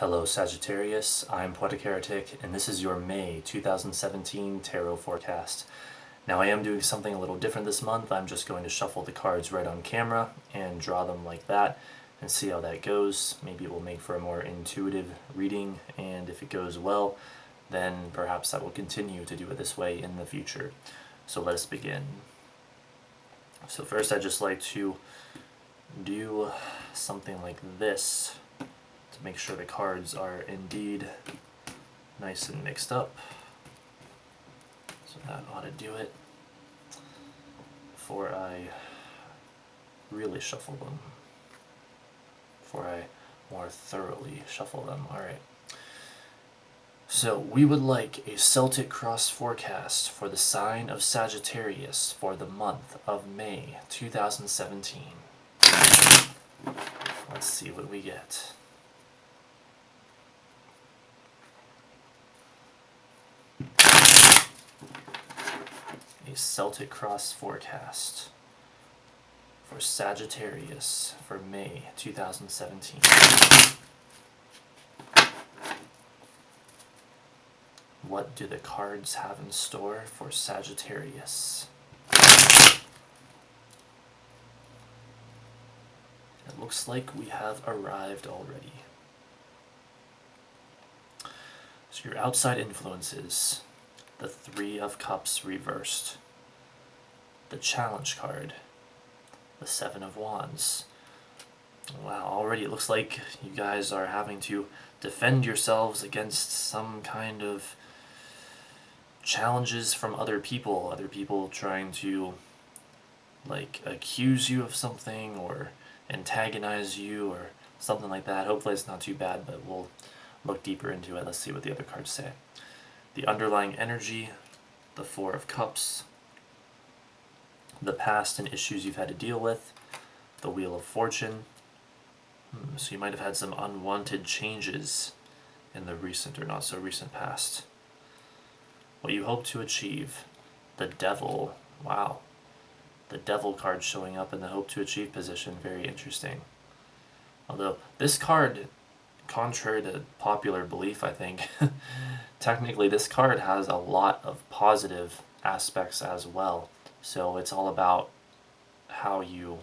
Hello Sagittarius, I'm Poetic Heretic, and this is your May 2017 Tarot Forecast. Now I am doing something a little different this month. I'm just going to shuffle the cards right on camera and draw them like that and see how that goes. Maybe it will make for a more intuitive reading, and if it goes well, then perhaps I will continue to do it this way in the future. So let us begin. So first I'd just like to do something like this to make sure the cards are indeed nice and mixed up. So that ought to do it before I really shuffle them, before I more thoroughly shuffle them. Alright. So we would like a Celtic cross forecast for the sign of Sagittarius for the month of May 2017. Let's see what we get. A Celtic cross forecast for Sagittarius for May 2017. What do the cards have in store for Sagittarius? It looks like we have arrived already. So your outside influences, the Three of Cups reversed, the Challenge card, the Seven of Wands. Wow, already it looks like you guys are having to defend yourselves against some kind of challenges from other people trying to like accuse you of something or antagonize you or something like that. Hopefully it's not too bad, but we'll look deeper into it. Let's see what the other cards say. The underlying energy, the Four of Cups, the past and issues you've had to deal with, the Wheel of Fortune. So you might have had some unwanted changes in the recent or not so recent past. What you hope to achieve, the Devil. Wow. The Devil card showing up in the hope to achieve position, very interesting. Although this card, contrary to popular belief, I think, technically this card has a lot of positive aspects as well. So it's all about how you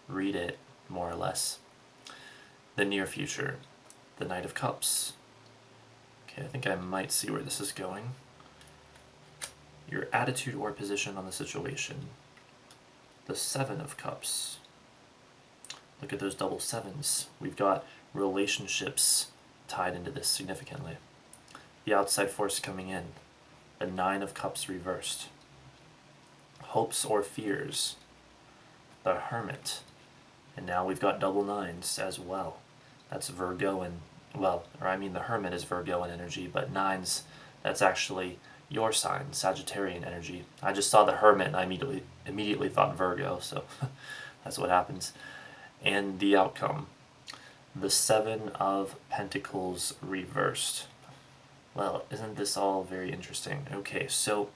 read it, more or less. The near future, the Knight of Cups. Okay, I think I might see where this is going. Your attitude or position on the situation. The Seven of Cups. Look at those double sevens. We've got relationships tied into this significantly. The outside force coming in. The Nine of Cups reversed. Hopes or fears. The Hermit. And now we've got double nines as well. That's Virgo and, well, or I mean the Hermit is Virgo in energy, but nines, that's actually your sign, Sagittarian energy. I just saw the Hermit and I immediately thought Virgo, so that's what happens. And the outcome, the Seven of Pentacles reversed. Well, isn't this all very interesting? Okay, so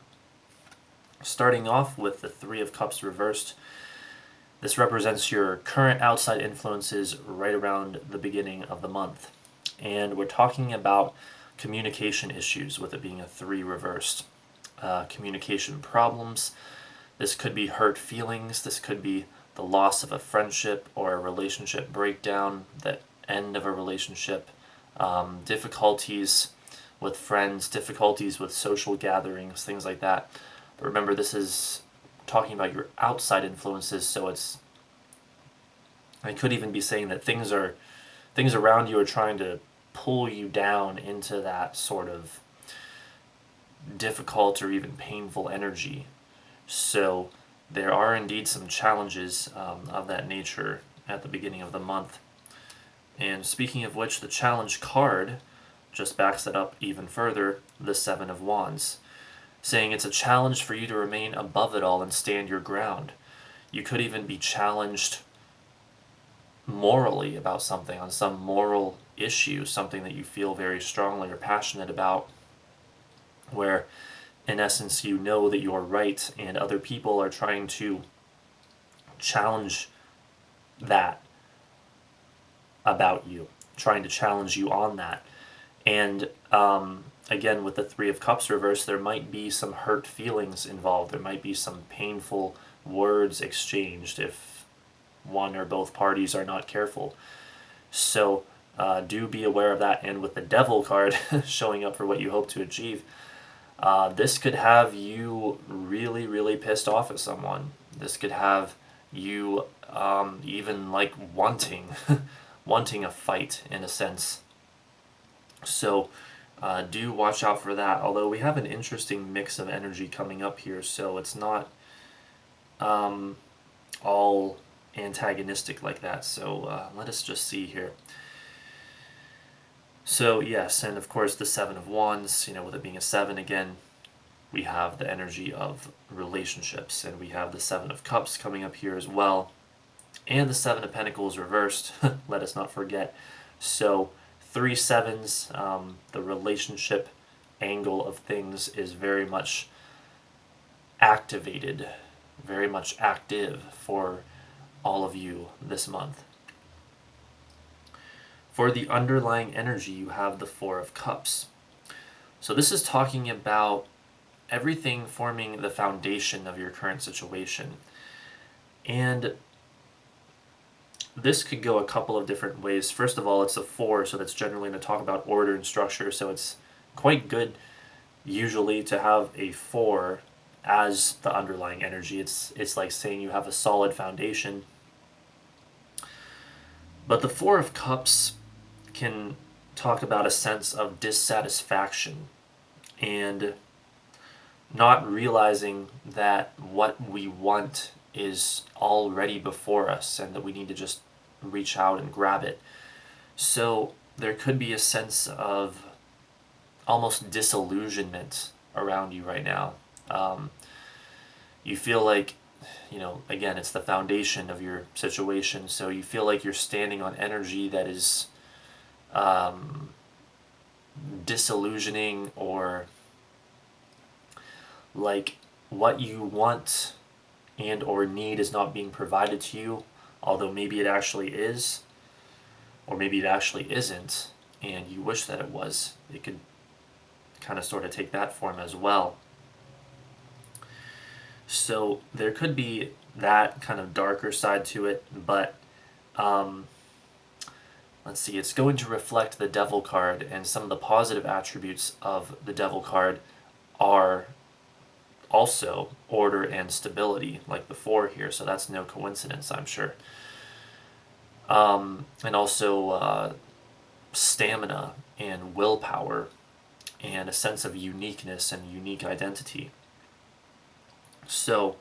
starting off with the Three of Cups reversed, this represents your current outside influences right around the beginning of the month. And we're talking about communication issues with it being a 3 reversed. Communication problems. This could be hurt feelings. This could be the loss of a friendship or a relationship breakdown, the end of a relationship, difficulties with friends, difficulties with social gatherings, things like that. But remember, this is talking about your outside influences, so it's, I could even be saying that things around you are trying to pull you down into that sort of difficult or even painful energy. So there are indeed some challenges of that nature at the beginning of the month. And speaking of which, the challenge card just backs it up even further, the Seven of Wands, saying it's a challenge for you to remain above it all and stand your ground. You could even be challenged morally about something, on some moral issue, something that you feel very strongly or passionate about, where in essence you know that you're right and other people are trying to challenge that about you. trying to challenge you on that. And again, with the Three of Cups reversed, there might be some hurt feelings involved. There might be some painful words exchanged if one or both parties are not careful. So do be aware of that. And with the Devil card showing up for what you hope to achieve, this could have you really, really pissed off at someone. This could have you even like wanting wanting a fight in a sense. So do watch out for that. Although we have an interesting mix of energy coming up here, so it's not all antagonistic like that. So let us just see here. So yes, and of course the Seven of Wands, with it being a 7 again, we have the energy of relationships, and we have the Seven of Cups coming up here as well, and the Seven of Pentacles reversed, let us not forget. So 3 sevens, the relationship angle of things is very much activated, very much active for all of you this month. For the underlying energy, you have the Four of Cups. So this is talking about everything forming the foundation of your current situation. And this could go a couple of different ways. First of all, it's a 4, so that's generally going to talk about order and structure. So it's quite good usually to have a 4 as the underlying energy. It's like saying you have a solid foundation. But the Four of Cups can talk about a sense of dissatisfaction and not realizing that what we want is already before us and that we need to just reach out and grab it. So there could be a sense of almost disillusionment around you right now. You feel like, again, it's the foundation of your situation, so you feel like you're standing on energy that is disillusioning, or like what you want and or need is not being provided to you, although maybe it actually is, or maybe it actually isn't, and you wish that it was. It could kind of sort of take that form as well. So there could be that kind of darker side to it, but let's see, it's going to reflect the Devil card, and some of the positive attributes of the Devil card are also order and stability, like the 4 here, so that's no coincidence, I'm sure. And also stamina and willpower and a sense of uniqueness and unique identity. So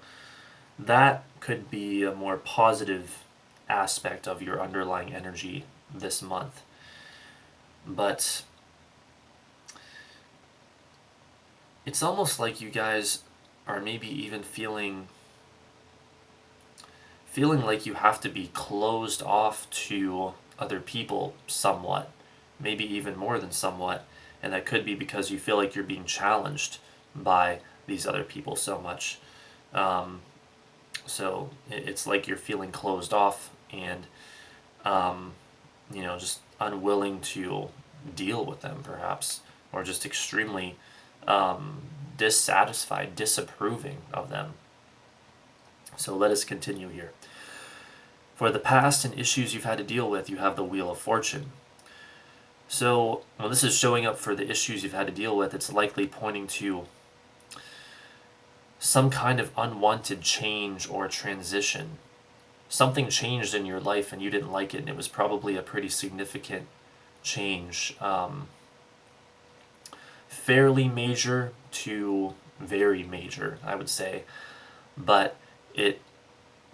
that could be a more positive aspect of your underlying energy this month. But it's almost like you guys are maybe even feeling like you have to be closed off to other people somewhat, maybe even more than somewhat, and that could be because you feel like you're being challenged by these other people so much. So it's like you're feeling closed off and just unwilling to deal with them, perhaps, or just extremely dissatisfied, disapproving of them. So let us continue here. For the past and issues you've had to deal with, you have the Wheel of Fortune. So when this is showing up for the issues you've had to deal with, it's likely pointing to some kind of unwanted change or transition. Something changed in your life and you didn't like it, and it was probably a pretty significant change. Fairly major to very major, I would say. But it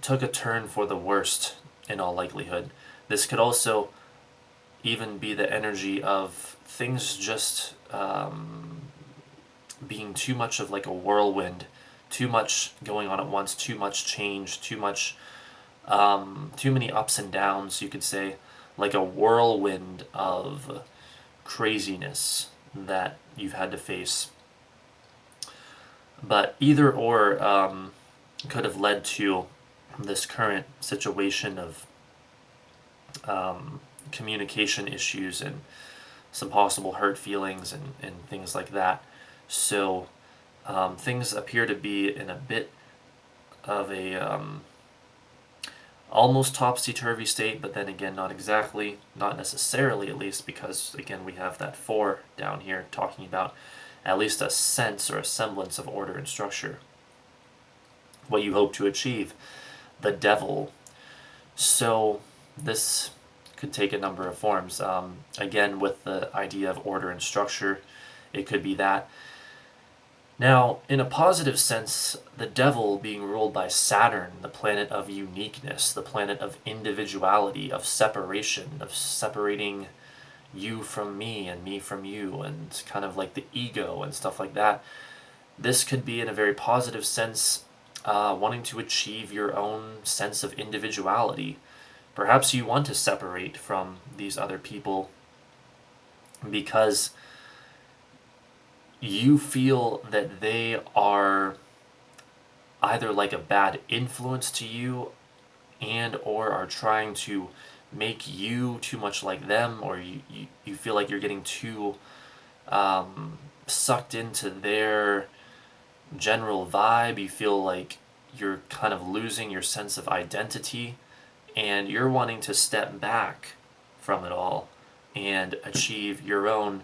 took a turn for the worst in all likelihood. This could also even be the energy of things just being too much of like a whirlwind, too much going on at once, too much change, too many ups and downs, you could say, like a whirlwind of craziness that you've had to face. But either or could have led to this current situation of communication issues and some possible hurt feelings and things like that. So things appear to be in a bit of a almost topsy-turvy state, but then again, not exactly, not necessarily at least, because again, we have that 4 down here talking about at least a sense or a semblance of order and structure. What you hope to achieve, the devil. So this could take a number of forms. Again, with the idea of order and structure, it could be that. Now, in a positive sense, the devil being ruled by Saturn, the planet of uniqueness, the planet of individuality, of separation, of separating you from me and me from you, and kind of like the ego and stuff like that. This could be, in a very positive sense, wanting to achieve your own sense of individuality. Perhaps you want to separate from these other people because you feel that they are either like a bad influence to you and or are trying to make you too much like them, or you feel like you're getting too sucked into their general vibe. You feel like you're kind of losing your sense of identity and you're wanting to step back from it all and achieve your own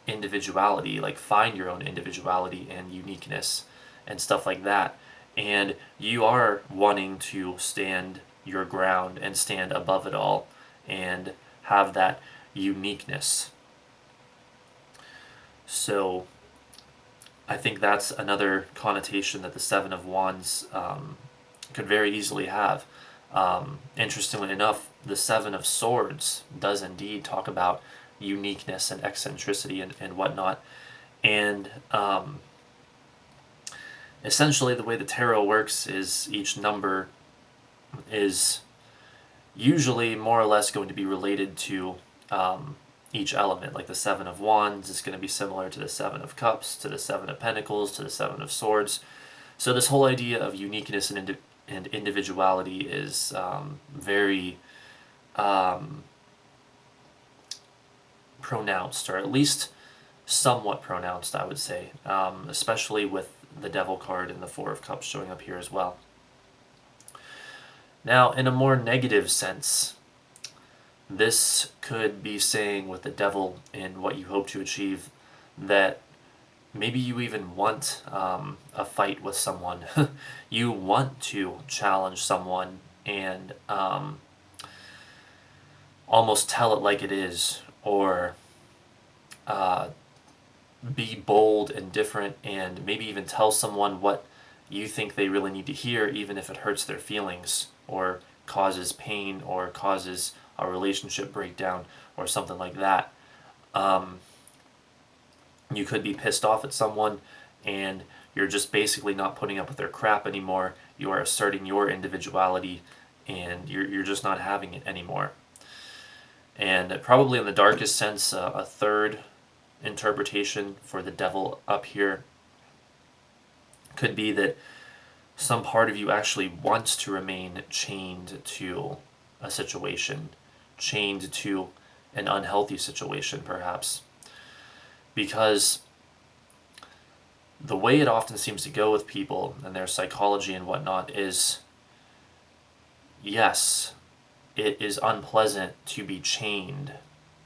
individuality, like find your own individuality and uniqueness and stuff like that. And you are wanting to stand your ground and stand above it all and have that uniqueness. So I think that's another connotation that the Seven of Wands could very easily have. Interestingly enough, the Seven of Swords does indeed talk about uniqueness and eccentricity and whatnot. And essentially the way the tarot works is each number is usually more or less going to be related to each element. Like the Seven of Wands is going to be similar to the Seven of Cups, to the Seven of Pentacles, to the Seven of Swords. So this whole idea of uniqueness and individuality is very pronounced, or at least somewhat pronounced, I would say, especially with the Devil card and the Four of Cups showing up here as well. Now, in a more negative sense, this could be saying with the Devil in what you hope to achieve that maybe you even want a fight with someone. You want to challenge someone and almost tell it like it is, or be bold and different, and maybe even tell someone what you think they really need to hear, even if it hurts their feelings or causes pain or causes a relationship breakdown or something like that. You could be pissed off at someone and you're just basically not putting up with their crap anymore. You are asserting your individuality and you're just not having it anymore. And probably in the darkest sense, a third interpretation for the Devil up here could be that some part of you actually wants to remain chained to a situation, chained to an unhealthy situation perhaps, because the way it often seems to go with people and their psychology and whatnot is, yes, it is unpleasant to be chained.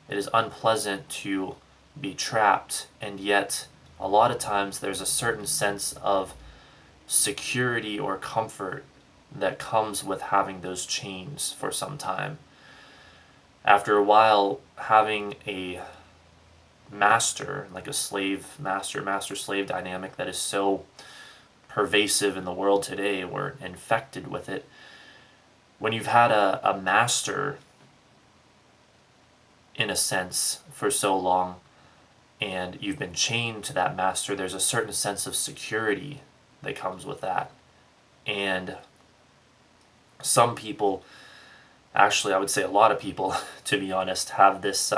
It is unpleasant to be trapped, and yet a lot of times there's a certain sense of security or comfort that comes with having those chains for some time. After a while, having a master, like a slave master, master-slave dynamic that is so pervasive in the world today, we're infected with it. When you've had a master, in a sense, for so long, and you've been chained to that master, there's a certain sense of security that comes with that. And some people, actually I would say a lot of people, to be honest, have this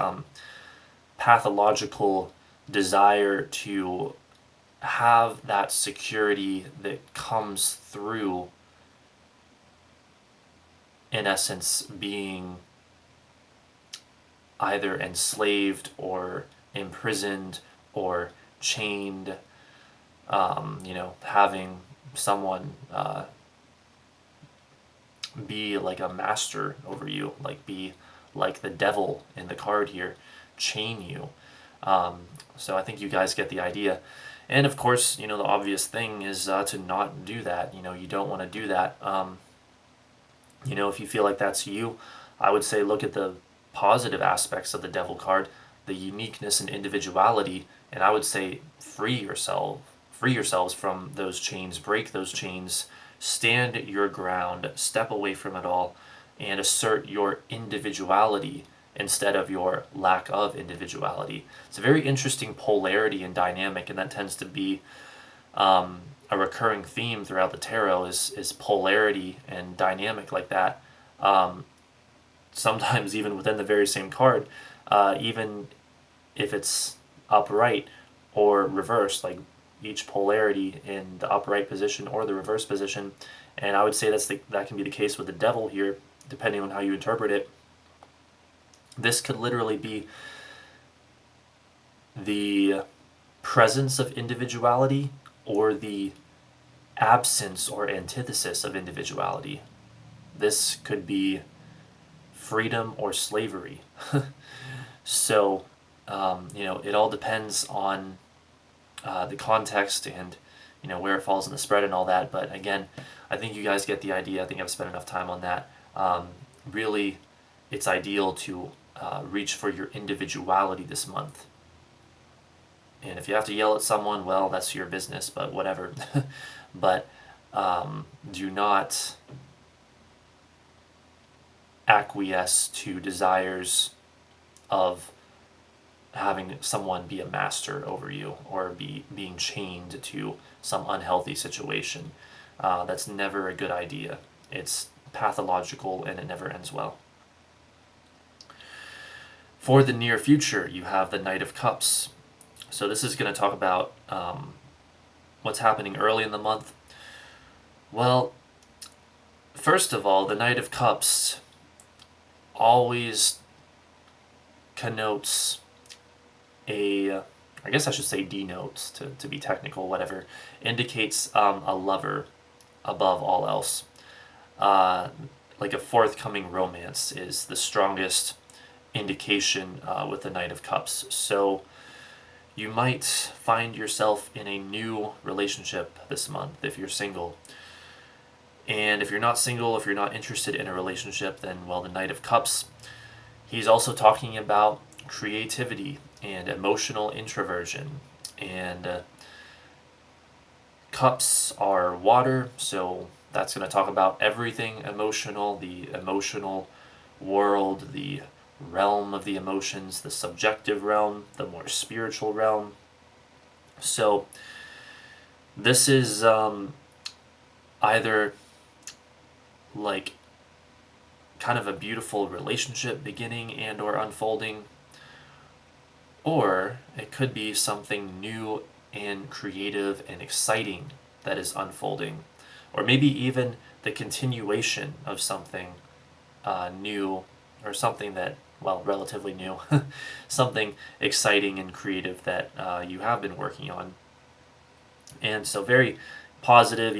pathological desire to have that security that comes through, in essence, being either enslaved or imprisoned or chained, having someone be like a master over you, like be like the devil in the card here, chain you. So I think you guys get the idea. And of course, the obvious thing is to not do that. You don't want to do that. If you feel like that's you, I would say look at the positive aspects of the devil card, the uniqueness and individuality, and I would say free yourselves from those chains, break those chains, stand your ground, step away from it all, and assert your individuality instead of your lack of individuality. It's a very interesting polarity and dynamic, and that tends to be a recurring theme throughout the tarot is polarity and dynamic like that. Sometimes even within the very same card, even if it's upright or reversed, like each polarity in the upright position or the reverse position. And I would say that can be the case with the devil here, depending on how you interpret it. This could literally be the presence of individuality or the absence or antithesis of individuality. This could be freedom or slavery. So, it all depends on the context and, where it falls in the spread and all that. But again, I think you guys get the idea. I think I've spent enough time on that. Really, it's ideal to reach for your individuality this month. And if you have to yell at someone, well, that's your business, but whatever. But do not acquiesce to desires of having someone be a master over you or being chained to some unhealthy situation. That's never a good idea. It's pathological and it never ends well. For the near future, you have the Knight of Cups. So this is going to talk about what's happening early in the month. Well, first of all, the Knight of Cups always connotes I guess I should say denotes, to be technical, whatever, indicates a lover above all else. Like a forthcoming romance is the strongest indication with the Knight of Cups. So you might find yourself in a new relationship this month if you're single. And if you're not single, if you're not interested in a relationship, then, well, the Knight of Cups, he's also talking about creativity and emotional introversion. And cups are water, so that's going to talk about everything emotional, the emotional world, the realm of the emotions, the subjective realm, the more spiritual realm. So this is either like kind of a beautiful relationship beginning and or unfolding, or it could be something new and creative and exciting that is unfolding, or maybe even the continuation of something new, or something that, well, relatively new, something exciting and creative that you have been working on. And so very positive,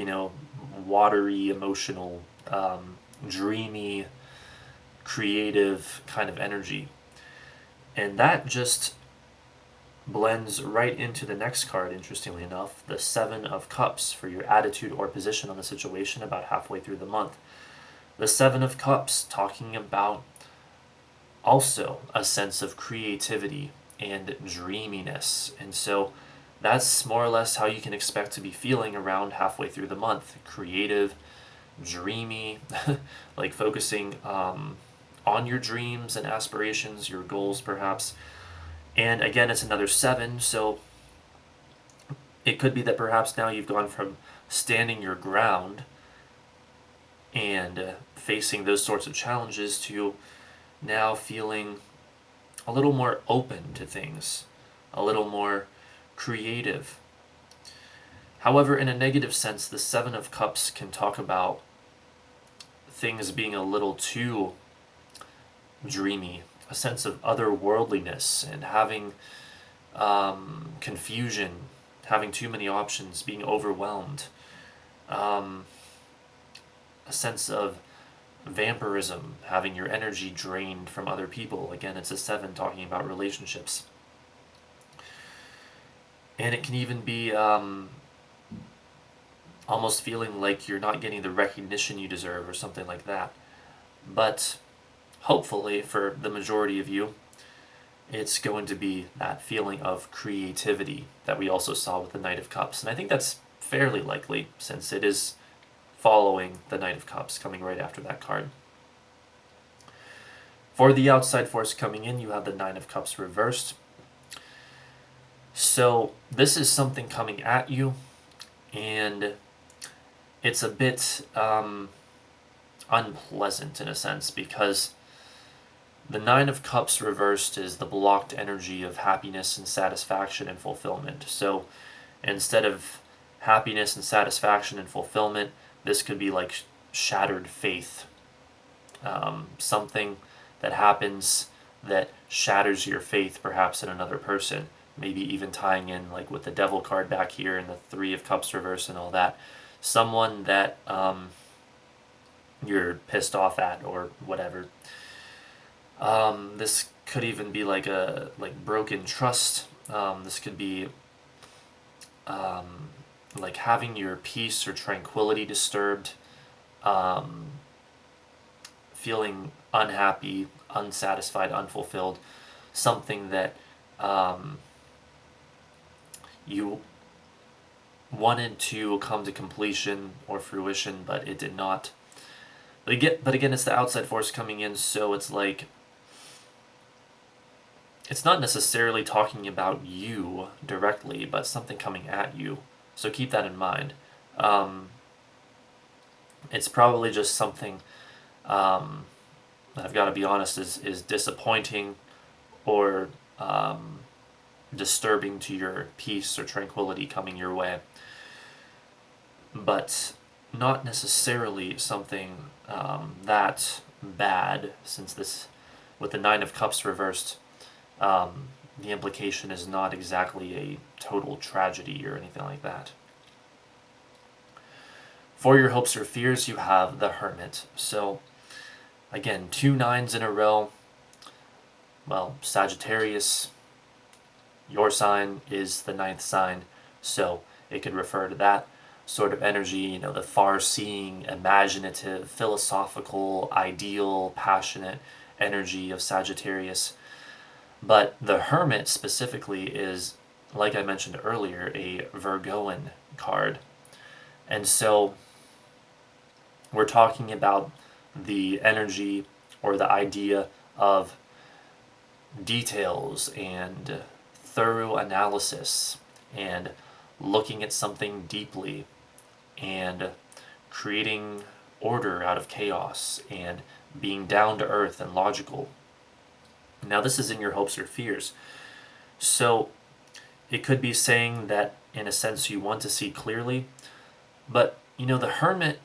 watery, emotional, dreamy, creative kind of energy. And that just blends right into the next card, interestingly enough, the Seven of Cups, for your attitude or position on the situation about halfway through the month. The Seven of Cups talking about also a sense of creativity and dreaminess. And so that's more or less how you can expect to be feeling around halfway through the month. Creative, dreamy, like focusing on your dreams and aspirations, your goals perhaps. And again, it's another 7, so it could be that perhaps now you've gone from standing your ground and facing those sorts of challenges to now feeling a little more open to things, a little more creative. However, in a negative sense, the Seven of Cups can talk about things being a little too dreamy, a sense of otherworldliness and having confusion, having too many options, being overwhelmed, a sense of vampirism, having your energy drained from other people. Again, it's a 7 talking about relationships. And it can even be almost feeling like you're not getting the recognition you deserve or something like that. But hopefully, for the majority of you, it's going to be that feeling of creativity that we also saw with the Knight of Cups. And I think that's fairly likely, since it is following the Knight of Cups, coming right after that card. For the outside force coming in, you have the Nine of Cups reversed. So this is something coming at you, and it's a bit unpleasant in a sense, because the Nine of Cups reversed is the blocked energy of happiness and satisfaction and fulfillment. So instead of happiness and satisfaction and fulfillment, this could be like shattered faith. Something that happens that shatters your faith perhaps in another person. Maybe even tying in like with the Devil card back here and the Three of Cups reverse and all that. Someone that you're pissed off at or whatever. This could even be like a broken trust. This could be like having your peace or tranquility disturbed, feeling unhappy, unsatisfied, unfulfilled, something that you wanted to come to completion or fruition, but it did not. But again, it's the outside force coming in, so it's like, it's not necessarily talking about you directly, but something coming at you. So keep that in mind. It's probably just something that I've got to be honest is disappointing or disturbing to your peace or tranquility coming your way. But not necessarily something that bad, since this, with the Nine of Cups reversed, the implication is not exactly a total tragedy or anything like that. For your hopes or fears, you have the Hermit. So, again, 2 9s in a row. Well, Sagittarius, your sign is the 9th sign, so it could refer to that sort of energy, you know, the far-seeing, imaginative, philosophical, ideal, passionate energy of Sagittarius. But the Hermit specifically is, like I mentioned earlier, a Virgoan card. And so we're talking about the energy or the idea of details and thorough analysis and looking at something deeply and creating order out of chaos and being down to earth and logical. Now this is in your hopes or fears. So it could be saying that in a sense you want to see clearly, but you know, the Hermit,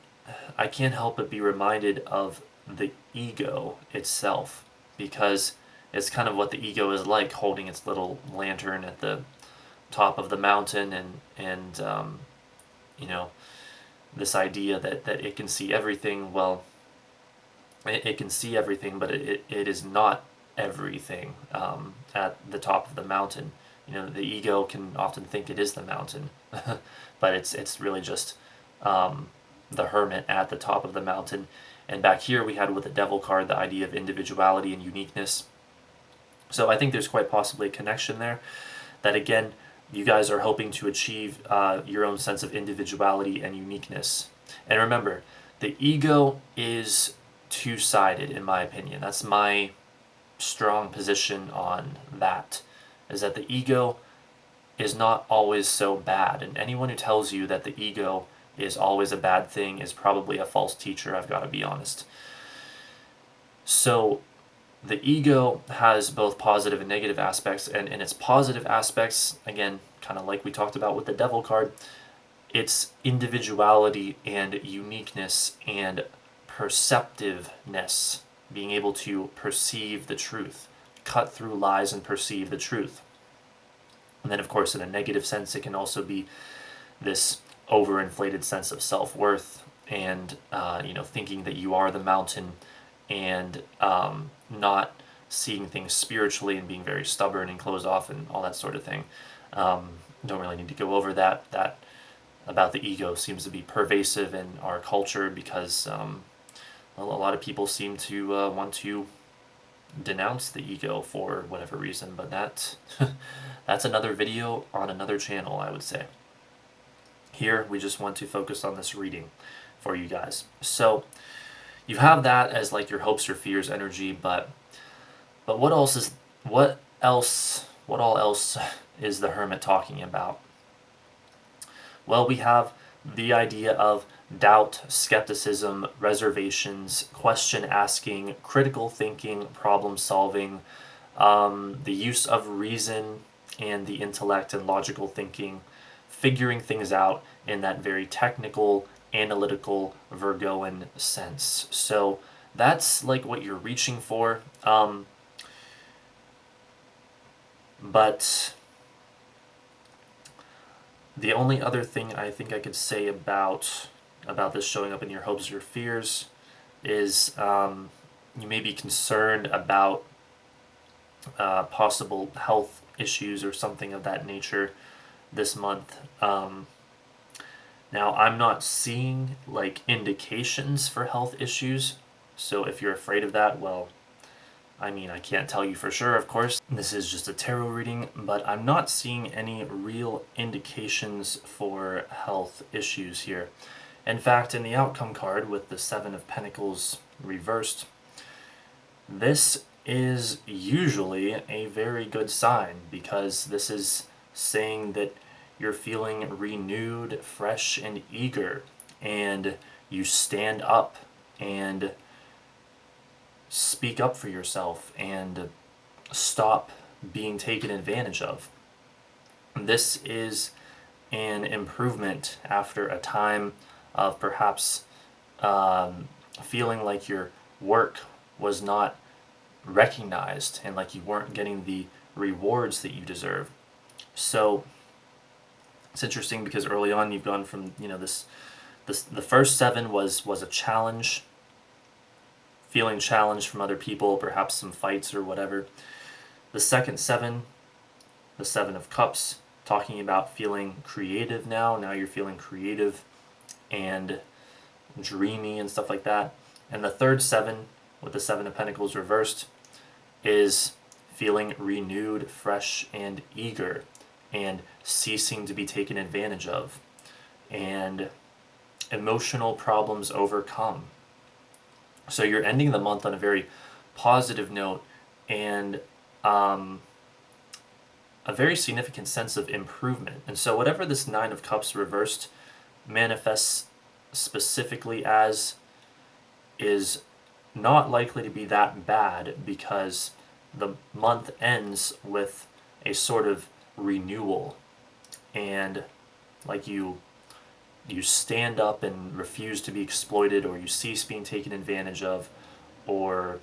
I can't help but be reminded of the ego itself, because it's kind of what the ego is like, holding its little lantern at the top of the mountain and you know, this idea that it can see everything. Well, it can see everything, but it is not everything at the top of the mountain. You know, the ego can often think it is the mountain, but it's really just the Hermit at the top of the mountain. And back here we had with the Devil card the idea of individuality and uniqueness. So I think there's quite possibly a connection there, that again, you guys are hoping to achieve your own sense of individuality and uniqueness. And remember, the ego is two-sided, in my opinion. That's my strong position on that, is that the ego is not always so bad. And anyone who tells you that the ego is always a bad thing is probably a false teacher, I've got to be honest. So the ego has both positive and negative aspects, and in its positive aspects, again, kind of like we talked about with the Devil card, it's individuality and uniqueness and perceptiveness, being able to perceive the truth. cut through lies and perceive the truth. And then, of course, in a negative sense, it can also be this overinflated sense of self-worth and thinking that you are the mountain, and not seeing things spiritually and being very stubborn and closed off and all that sort of thing. Don't really need to go over that. That about the ego seems to be pervasive in our culture because a lot of people seem to want to denounce the ego for whatever reason, but that's another video on another channel, I would say. Here, we just want to focus on this reading for you guys. So, you have that as like your hopes or fears energy, but what all else is the Hermit talking about? Well, we have the idea of doubt, skepticism, reservations, question asking, critical thinking, problem solving, the use of reason and the intellect and logical thinking, figuring things out in that very technical, analytical, Virgoan sense. So that's like what you're reaching for. But the only other thing I think I could say about this showing up in your hopes or fears is you may be concerned about possible health issues or something of that nature this month. Now, I'm not seeing like indications for health issues, so if you're afraid of that, well, I mean, I can't tell you for sure, of course. This is just a tarot reading, but I'm not seeing any real indications for health issues here. In fact, in the outcome card with the Seven of Pentacles reversed, this is usually a very good sign, because this is saying that you're feeling renewed, fresh, and eager, and you stand up and speak up for yourself and stop being taken advantage of. This is an improvement after a time of perhaps feeling like your work was not recognized and like you weren't getting the rewards that you deserve. So it's interesting because early on you've gone from, the first seven was a challenge, feeling challenged from other people, perhaps some fights or whatever. The second seven, the Seven of Cups, talking about feeling creative now. Now you're feeling creative and dreamy and stuff like that. And the third seven, with the Seven of Pentacles reversed, is feeling renewed, fresh, and eager, and ceasing to be taken advantage of, and emotional problems overcome. So you're ending the month on a very positive note, and a very significant sense of improvement. And so whatever this Nine of Cups reversed manifests specifically as is not likely to be that bad, because the month ends with a sort of renewal, and like you stand up and refuse to be exploited, or you cease being taken advantage of, or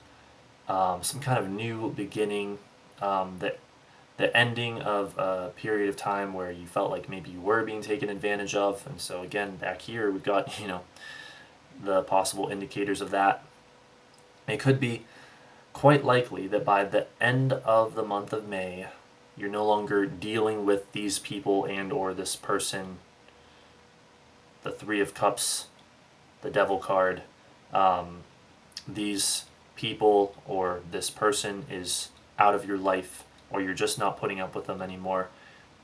some kind of new beginning, the ending of a period of time where you felt like maybe you were being taken advantage of. And so again, back here we've got the possible indicators of that. It could be quite likely that by the end of the month of May, you're no longer dealing with these people and or this person. The Three of Cups, the Devil card, these people or this person is out of your life, or you're just not putting up with them anymore,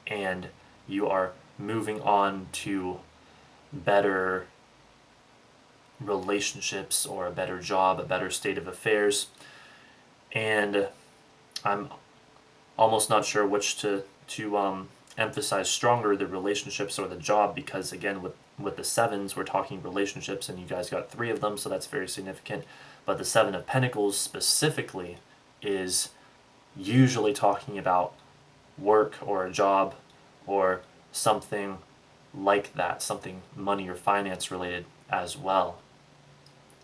and you are moving on to better relationships or a better job, a better state of affairs. And I'm almost not sure which to emphasize stronger, the relationships or the job, because again, with the sevens, we're talking relationships, and you guys got three of them, so that's very significant. But the Seven of Pentacles specifically is usually talking about work or a job or something like that, something money or finance related as well.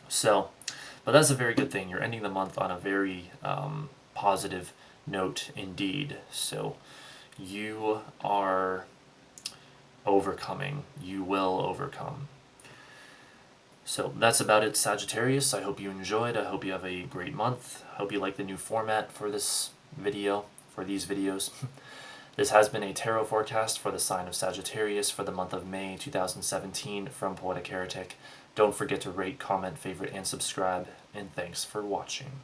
So, but that's a very good thing. You're ending the month on a very positive note indeed. So you are overcoming. You will overcome. So that's about it, Sagittarius. I hope you enjoyed. I hope you have a great month. I hope you like the new format for this video, for these videos. This has been a tarot forecast for the sign of Sagittarius for the month of May 2017 from Poetic Heretic. Don't forget to rate, comment, favorite, and subscribe, and thanks for watching.